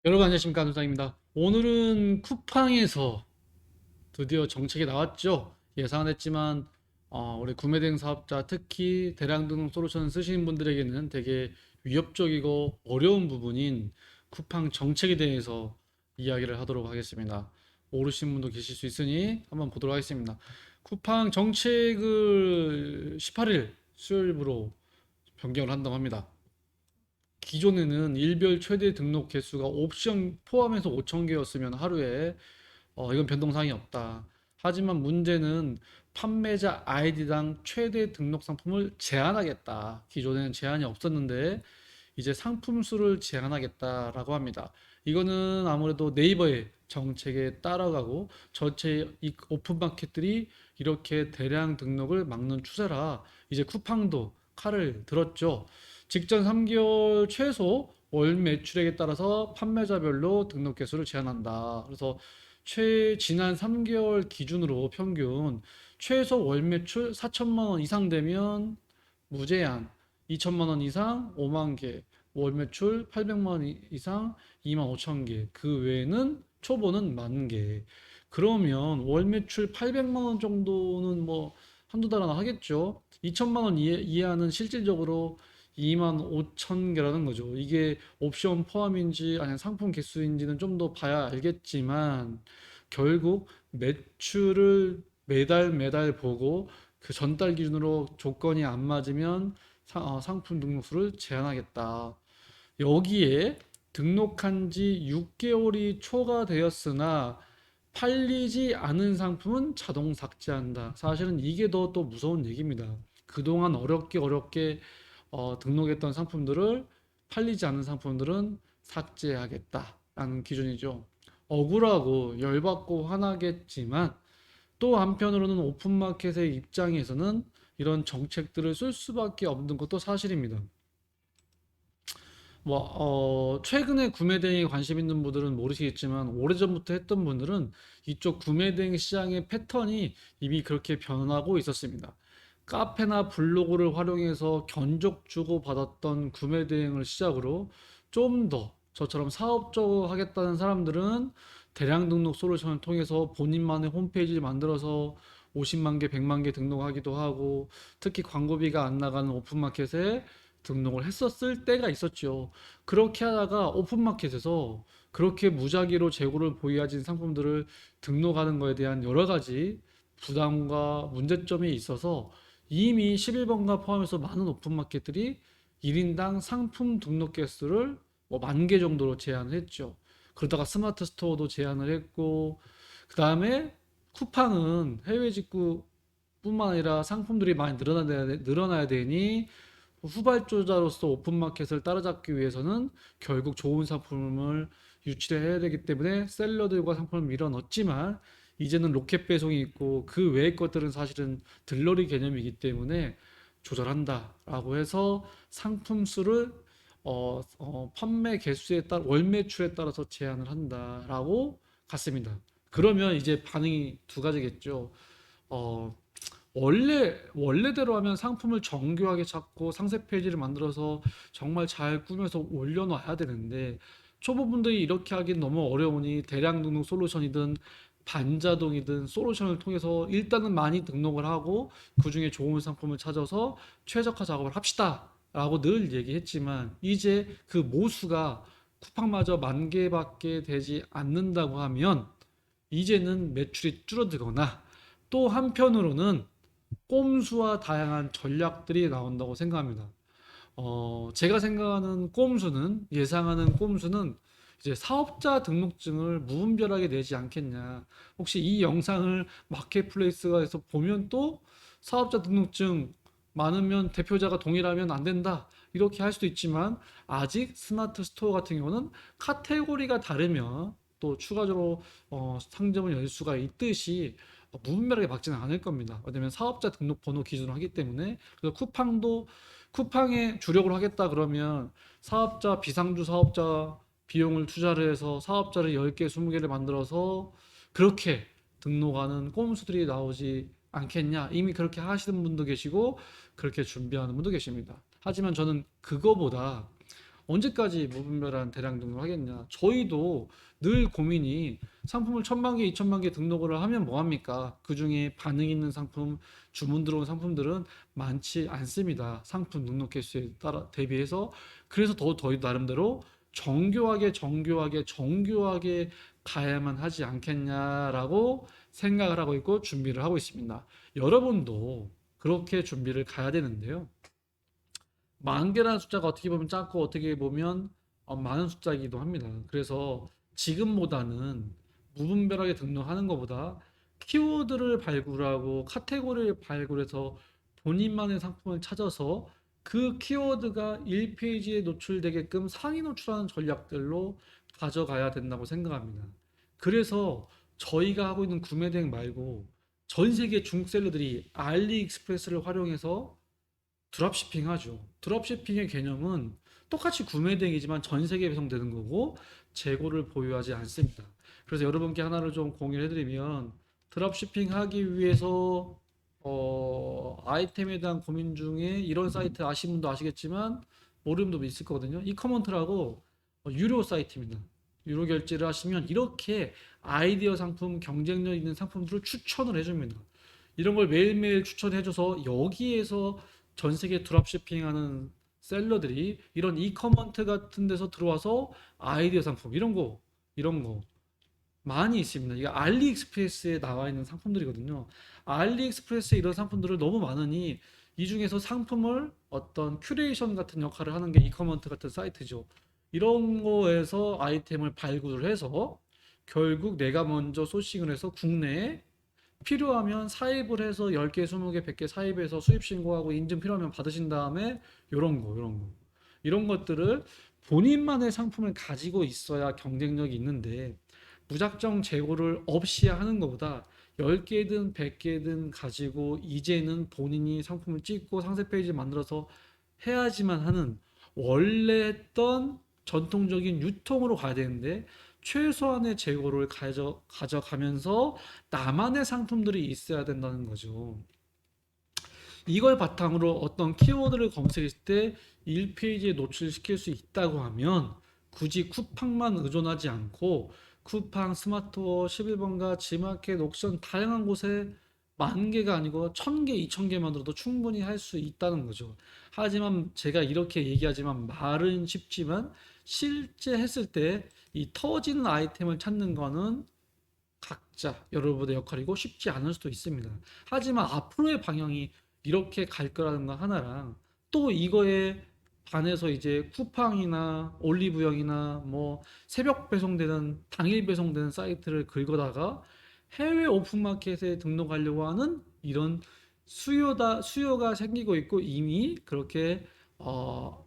여러분 안녕하십니까, 안동상입니다. 오늘은 쿠팡에서 드디어 정책이 나왔죠. 예상은 했지만 우리 구매대행 사업자, 특히 대량 등록 솔루션 쓰시는 분들에게는 되게 위협적이고 어려운 부분인 쿠팡 정책에 대해서 이야기를 하도록 하겠습니다. 모르시는 분도 계실 수 있으니 한번 보도록 하겠습니다. 쿠팡 정책을 18일 수요일부로 변경을 한다고 합니다. 기존에는 일별 최대 등록 개수가 옵션 포함해서 5천 개였으면 하루에 이건 변동사항이 없다. 하지만 문제는 판매자 아이디당 최대 등록 상품을 제한하겠다. 기존에는 제한이 없었는데 이제 상품 수를 제한하겠다라고 합니다. 이거는 아무래도 네이버의 정책에 따라가고 전체 이 오픈 마켓들이 이렇게 대량 등록을 막는 추세라 이제 쿠팡도 칼을 들었죠. 직전 3개월 최소 월 매출액에 따라서 판매자별로 등록 개수를 제한한다. 그래서 지난 3개월 기준으로 평균 최소 월 매출 4천만 원 이상 되면 무제한, 2천만 원 이상 5만 개, 월 매출 800만 원 이상 2만 5천 개, 그 외에는 초보는 만 개. 그러면 월 매출 800만 원 정도는 뭐 한두 달 하나 하겠죠. 2천만 원 이하는 실질적으로 2만 5천 개라는 거죠. 이게 옵션 포함인지 아니면 상품 개수인지는 좀 더 봐야 알겠지만 결국 매출을 매달 매달 보고 그 전달 기준으로 조건이 안 맞으면 상품 등록수를 제한하겠다. 여기에 등록한 지 6개월이 초과되었으나 팔리지 않은 상품은 자동 삭제한다. 사실은 이게 더 또 무서운 얘기입니다. 그동안 어렵게 등록했던 상품들을 팔리지 않는 상품들은 삭제하겠다라는 기준이죠. 억울하고 열받고 화나겠지만 또 한편으로는 오픈마켓의 입장에서는 이런 정책들을 쓸 수밖에 없는 것도 사실입니다. 최근에 구매 대행에 관심 있는 분들은 모르시겠지만 오래전부터 했던 분들은 이쪽 구매 대행 시장의 패턴이 이미 그렇게 변하고 있었습니다. 카페나 블로그를 활용해서 견적 주고 받았던 구매 대행을 시작으로 좀 더 저처럼 사업적으로 하겠다는 사람들은 대량 등록 솔루션을 통해서 본인만의 홈페이지를 만들어서 50만 개, 100만 개 등록하기도 하고 특히 광고비가 안 나가는 오픈마켓에 등록을 했었을 때가 있었죠. 그렇게 하다가 오픈마켓에서 그렇게 무작위로 재고를 보유하진 상품들을 등록하는 것에 대한 여러 가지 부담과 문제점이 있어서 이미 11번가 포함해서 많은 오픈마켓들이 1인당 상품 등록 개수를 뭐 만 개 정도로 제한을 했죠. 그러다가 스마트 스토어도 제한을 했고, 그 다음에 쿠팡은 해외 직구뿐만 아니라 상품들이 많이 늘어나야 되니 후발주자로서 오픈마켓을 따라잡기 위해서는 결국 좋은 상품을 유치해야 되기 때문에 셀러들과 상품을 밀어넣었지만 이제는 로켓 배송이 있고 그 외의 것들은 사실은 들러리 개념이기 때문에 조절한다라고 해서 상품 수를 판매 개수에 따라 월 매출에 따라서 제한을 한다라고 갔습니다. 그러면 이제 반응이 두 가지겠죠. 어, 원래대로 하면 상품을 정교하게 찾고 상세 페이지를 만들어서 정말 잘 꾸며서 올려놔야 되는데 초보분들이 이렇게 하긴 너무 어려우니 대량 등록 솔루션이든 반자동이든 솔루션을 통해서 일단은 많이 등록을 하고 그중에 좋은 상품을 찾아서 최적화 작업을 합시다 라고 늘 얘기했지만 이제 그 모수가 쿠팡마저 만 개밖에 되지 않는다고 하면 이제는 매출이 줄어들거나 또 한편으로는 꼼수와 다양한 전략들이 나온다고 생각합니다. 제가 생각하는 꼼수는, 예상하는 꼼수는 이제 사업자 등록증을 무분별하게 내지 않겠냐. 혹시 이 영상을 마켓플레이스에서 보면 또 사업자 등록증 많으면 대표자가 동일하면 안 된다. 이렇게 할 수도 있지만 아직 스마트 스토어 같은 경우는 카테고리가 다르면 또 추가적으로 상점을 열 수가 있듯이 무분별하게 막지는 않을 겁니다. 왜냐면 사업자 등록번호 기준으로 하기 때문에. 그래서 쿠팡에 주력을 하겠다 그러면 사업자 비상주 사업자 비용을 투자를 해서 사업자를 10개, 20개를 만들어서 그렇게 등록하는 꼼수들이 나오지 않겠냐. 이미 그렇게 하시는 분도 계시고 그렇게 준비하는 분도 계십니다. 하지만 저는 그거보다 언제까지 무분별한 대량 등록을 하겠냐. 저희도 늘 고민이 상품을 1,000만 개, 2,000만 개 등록을 하면 뭐합니까? 그중에 반응 있는 상품, 주문 들어온 상품들은 많지 않습니다. 상품 등록 개수에 따라 대비해서. 그래서 더 나름대로 정교하게 가야만 하지 않겠냐라고 생각을 하고 있고 준비를 하고 있습니다. 여러분도 그렇게 준비를 가야 되는데요. 10,000개라는 숫자가 어떻게 보면 작고 어떻게 보면 많은 숫자이기도 합니다. 그래서 지금보다는 무분별하게 등록하는 것보다 키워드를 발굴하고 카테고리를 발굴해서 본인만의 상품을 찾아서 그 키워드가 1페이지에 노출되게끔 상위 노출하는 전략들로 가져가야 된다고 생각합니다. 그래서 저희가 하고 있는 구매 대행 말고 전 세계 중국셀러들이 알리익스프레스를 활용해서 드랍시핑 하죠. 드랍시핑의 개념은 똑같이 구매 대행이지만 전 세계에 배송되는 거고 재고를 보유하지 않습니다. 그래서 여러분께 하나를 좀 공유해 드리면 드랍시핑 하기 위해서 아이템에 대한 고민 중에 이런 사이트 아시는 분도 아시겠지만 모르는 분도 있을 거거든요. 이커먼트라고 유료 사이트입니다. 유료 결제를 하시면 이렇게 아이디어 상품, 경쟁력 있는 상품들을 추천을 해줍니다. 이런 걸 매일매일 추천해줘서 여기에서 전 세계 드랍시핑하는 셀러들이 이런 이커먼트 같은 데서 들어와서 아이디어 상품 이런 거 많이 있습니다. 이게 알리익스프레스에 나와 있는 상품들이거든요. 알리익스프레스에 이런 상품들을 너무 많으니 이 중에서 상품을 어떤 큐레이션 같은 역할을 하는 게 이커먼트 같은 사이트죠. 이런 거에서 아이템을 발굴을 해서 결국 내가 먼저 소싱을 해서 국내에 필요하면 사입을 해서 10개, 20개, 100개 사입해서 수입 신고하고 인증 필요하면 받으신 다음에 요런 거. 이런 것들을 본인만의 상품을 가지고 있어야 경쟁력이 있는데 무작정 재고를 없이 하는 것보다 10개든 100개든 가지고 이제는 본인이 상품을 찍고 상세 페이지 만들어서 해야지만 하는 원래 했던 전통적인 유통으로 가야 되는데 최소한의 재고를 가져가면서 나만의 상품들이 있어야 된다는 거죠. 이걸 바탕으로 어떤 키워드를 검색했을 때 1페이지에 노출시킬 수 있다고 하면 굳이 쿠팡만 의존하지 않고 쿠팡, 스마트워, 11번가, 지마켓, 옥션 다양한 곳에 10,000개가 아니고 1,000개, 2,000개만으로도 충분히 할 수 있다는 거죠. 하지만 제가 이렇게 얘기하지만 말은 쉽지만 실제 했을 때 이 터지는 아이템을 찾는 거는 각자 여러분의 역할이고 쉽지 않을 수도 있습니다. 하지만 앞으로의 방향이 이렇게 갈 거라는 거 하나랑 또 이거에 반해서 이제 쿠팡이나 올리브영이나 뭐 새벽 배송되는 당일 배송되는 사이트를 긁어다가 해외 오픈마켓에 등록하려고 하는 이런 수요가 생기고 있고 이미 그렇게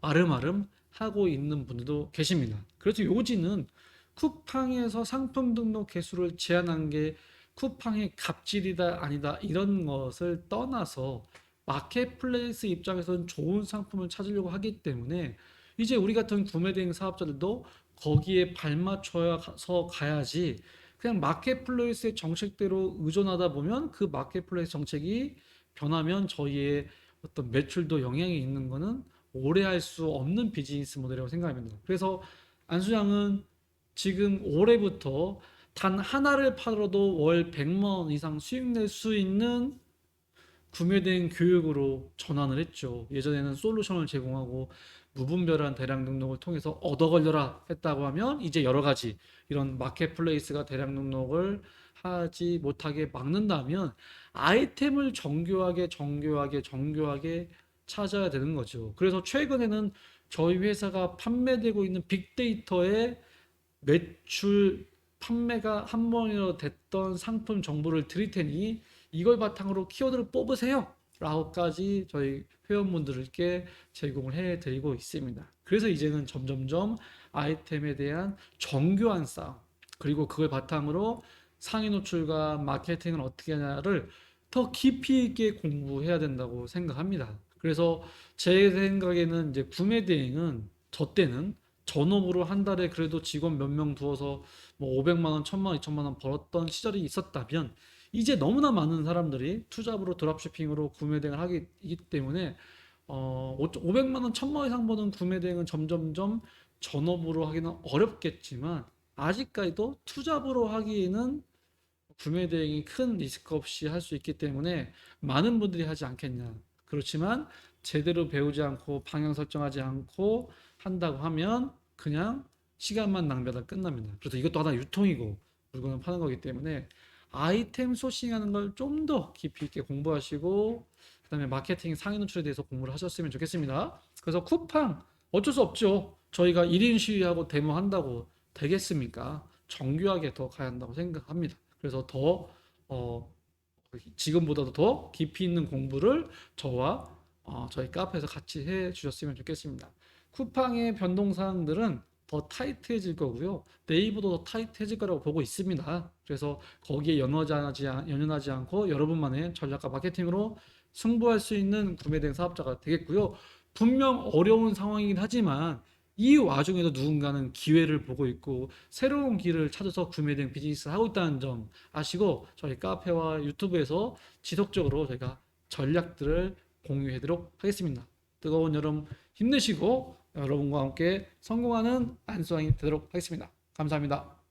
아름아름 하고 있는 분들도 계십니다. 그래서 요지는 쿠팡에서 상품 등록 개수를 제한한 게 쿠팡의 갑질이다 아니다 이런 것을 떠나서 마켓플레이스 입장에서는 좋은 상품을 찾으려고 하기 때문에 이제 우리 같은 구매 대행 사업자들도 거기에 발맞춰서 가야지 그냥 마켓플레이스의 정책대로 의존하다 보면 그 마켓플레이스 정책이 변하면 저희의 어떤 매출도 영향이 있는 거는 오래 할 수 없는 비즈니스 모델이라고 생각합니다. 그래서 안수장은 지금 올해부터 단 하나를 팔아도 월 100만 원 이상 수익 낼 수 있는 구매된 교육으로 전환을 했죠. 예전에는 솔루션을 제공하고 무분별한 대량 등록을 통해서 얻어 걸려라 했다고 하면 이제 여러 가지 이런 마켓플레이스가 대량 등록을 하지 못하게 막는다면 아이템을 정교하게 찾아야 되는 거죠. 그래서 최근에는 저희 회사가 판매되고 있는 빅데이터의 매출 판매가 한 번이라도 됐던 상품 정보를 드릴 테니 이걸 바탕으로 키워드를 뽑으세요 라고까지 저희 회원분들께 제공을 해 드리고 있습니다. 그래서 이제는 점점점 아이템에 대한 정교한 싸움 그리고 그걸 바탕으로 상위 노출과 마케팅을 어떻게 하냐를 더 깊이 있게 공부해야 된다고 생각합니다. 그래서 제 생각에는 이제 구매 대행은 저 때는 전업으로 한 달에 그래도 직원 몇 명 두어서 뭐 500만 원, 1000만 원, 2000만 원 벌었던 시절이 있었다면 이제 너무나 많은 사람들이 투잡으로 드랍시핑으로 구매 대행을 하기 때문에 500만 원, 1000만 원 이상 버는 구매 대행은 점점점 전업으로 하기는 어렵겠지만 아직까지도 투잡으로 하기에는 구매 대행이 큰 리스크 없이 할 수 있기 때문에 많은 분들이 하지 않겠냐. 그렇지만 제대로 배우지 않고 방향 설정하지 않고 한다고 하면 그냥 시간만 낭비하다 끝납니다. 그래서 이것도 하나 유통이고 물건을 파는 거기 때문에 아이템 소싱하는 걸 좀 더 깊이 있게 공부하시고 그다음에 마케팅 상위 노출에 대해서 공부를 하셨으면 좋겠습니다. 그래서 쿠팡 어쩔 수 없죠. 저희가 1인 시위하고 데모한다고 되겠습니까? 정교하게 더 가야 한다고 생각합니다. 그래서 더 어, 지금보다도 더 깊이 있는 공부를 저와 저희 카페에서 같이 해 주셨으면 좋겠습니다. 쿠팡의 변동사항들은 더 타이트해질 거고요. 네이버도 더 타이트해질 거라고 보고 있습니다. 그래서 거기에 연연하지 않고 여러분만의 전략과 마케팅으로 승부할 수 있는 구매된 사업자가 되겠고요. 분명 어려운 상황이긴 하지만 이 와중에도 누군가는 기회를 보고 있고 새로운 길을 찾아서 구매된 비즈니스를 하고 있다는 점 아시고 저희 카페와 유튜브에서 지속적으로 저희가 전략들을 공유하도록 하겠습니다. 뜨거운 여름 힘내시고 여러분과 함께 성공하는 안수왕이 되도록 하겠습니다. 감사합니다.